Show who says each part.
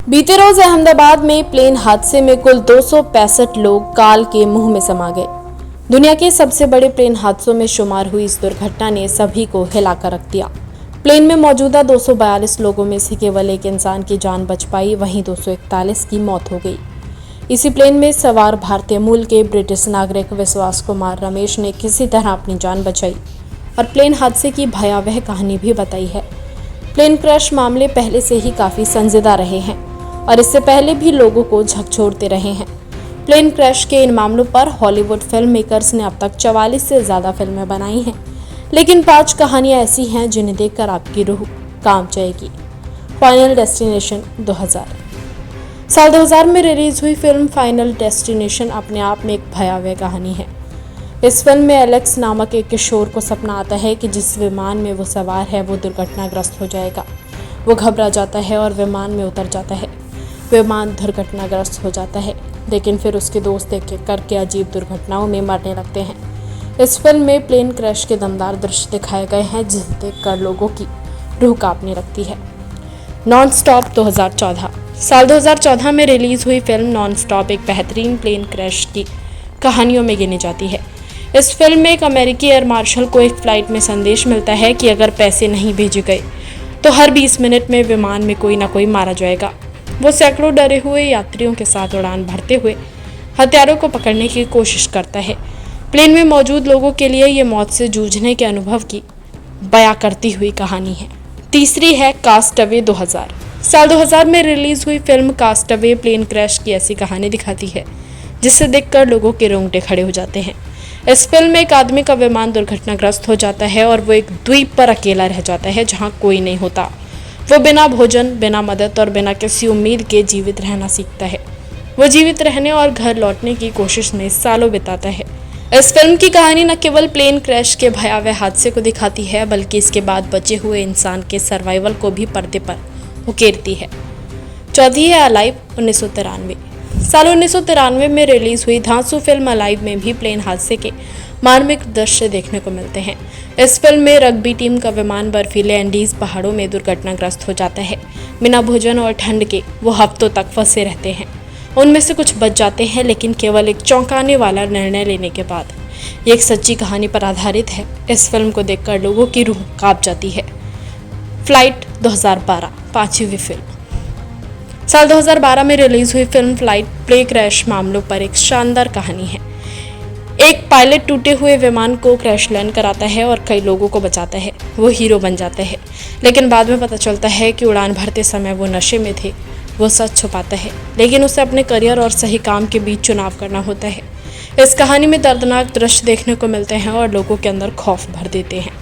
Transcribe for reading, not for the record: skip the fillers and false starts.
Speaker 1: बीते रोज अहमदाबाद में प्लेन हादसे में कुल 265 लोग काल के मुंह में समा गए। दुनिया के सबसे बड़े प्लेन हादसों में शुमार हुई इस दुर्घटना ने सभी को हिलाकर रख दिया। प्लेन में मौजूदा 242 लोगों में से केवल एक इंसान की जान बच पाई, वहीं 241 की मौत हो गई। इसी प्लेन में सवार भारतीय मूल के ब्रिटिश नागरिक विश्वास कुमार रमेश ने किसी तरह अपनी जान बचाई और प्लेन हादसे की भयावह कहानी भी बताई है। प्लेन क्रैश मामले पहले से ही काफी संजीदा रहे हैं और इससे पहले भी लोगों को झकझोरते रहे हैं। प्लेन क्रैश के इन मामलों पर हॉलीवुड फिल्म मेकर्स ने अब तक 44 से ज्यादा फिल्में बनाई हैं, लेकिन 5 कहानियां ऐसी हैं जिन्हें देखकर आपकी रूह कांप जाएगी। फाइनल डेस्टिनेशन 2000 साल 2000 में रिलीज हुई फिल्म फाइनल डेस्टिनेशन अपने आप में एक भयावह कहानी है। इस फिल्म में एलेक्स नामक एक किशोर को सपना आता है कि जिस विमान में वो सवार है वो दुर्घटनाग्रस्त हो जाएगा। वो घबरा जाता है और विमान में उतर जाता है। विमान दुर्घटनाग्रस्त हो जाता है, लेकिन फिर उसके दोस्त एक एक करके अजीब दुर्घटनाओं में मरने लगते हैं। इस फिल्म में प्लेन क्रैश के दमदार दृश्य दिखाए गए हैं जिसे देखकर लोगों की रूह कांपने लगती है। नॉन स्टॉप 2014 साल 2014 में रिलीज हुई फिल्म नॉन स्टॉप एक बेहतरीन प्लेन क्रैश की कहानियों में गिनी जाती है। इस फिल्म में एक अमेरिकी एयर मार्शल को एक फ्लाइट में संदेश मिलता है कि अगर पैसे नहीं भेजे गए तो हर 20 मिनट में विमान में कोई ना कोई मारा जाएगा। वो सैकड़ों डरे हुए यात्रियों के साथ उड़ान भरते हुए हत्यारों को पकड़ने की कोशिश करता है। प्लेन में मौजूद लोगों के लिए ये मौत से जूझने के अनुभव की बयां करती हुई कहानी है। तीसरी है कास्ट अवे 2000 साल 2000 में रिलीज हुई film Cast Away plane crash की ऐसी कहानी दिखाती है जिसे देखकर लोगों के रोंगटे खड़े हो जाते हैं। इस फिल्म में एक आदमी का विमान दुर्घटनाग्रस्त हो जाता है और वो एक द्वीप पर अकेला रह जाता है जहां कोई नहीं होता। वो बिना भोजन, बिना मदद और बिना किसी उम्मीद के जीवित रहना सीखता है। वो जीवित रहने और घर लौटने की कोशिश में सालों बिताता है। इस फिल्म की कहानी न केवल प्लेन क्रैश के भयावह हादसे को दिखाती है, बल्कि इसके बाद बचे हुए इंसान के सर्वाइवल को भी पर्दे पर उकेरती है। चौथी है अलाइव 1993 साल 1993 में रिलीज हुई धांसू फिल्म अलाइव में भी प्लेन हादसे के मार्मिक दृश्य देखने को मिलते हैं। इस फिल्म में रग्बी टीम का विमान बर्फीले एंडीज पहाड़ों में दुर्घटनाग्रस्त हो जाता है। बिना भोजन और ठंड के वो हफ्तों तक फंसे रहते हैं। उनमें से कुछ बच जाते हैं, लेकिन केवल एक चौंकाने वाला निर्णय लेने के बाद। ये एक सच्ची कहानी पर आधारित है। इस फिल्म को देखकर लोगों की रूह कांप जाती है। फ्लाइट 2012 5वीं फिल्म साल 2012 में रिलीज हुई फिल्म फ्लाइट प्लेन क्रैश मामलों पर एक शानदार कहानी है। एक पायलट टूटे हुए विमान को क्रैश लैंड कराता है और कई लोगों को बचाता है। वो हीरो बन जाता है, लेकिन बाद में पता चलता है कि उड़ान भरते समय वो नशे में थे। वो सच छुपाता है, लेकिन उसे अपने करियर और सही काम के बीच चुनाव करना होता है। इस कहानी में दर्दनाक दृश्य देखने को मिलते हैं और लोगों के अंदर खौफ भर देते हैं।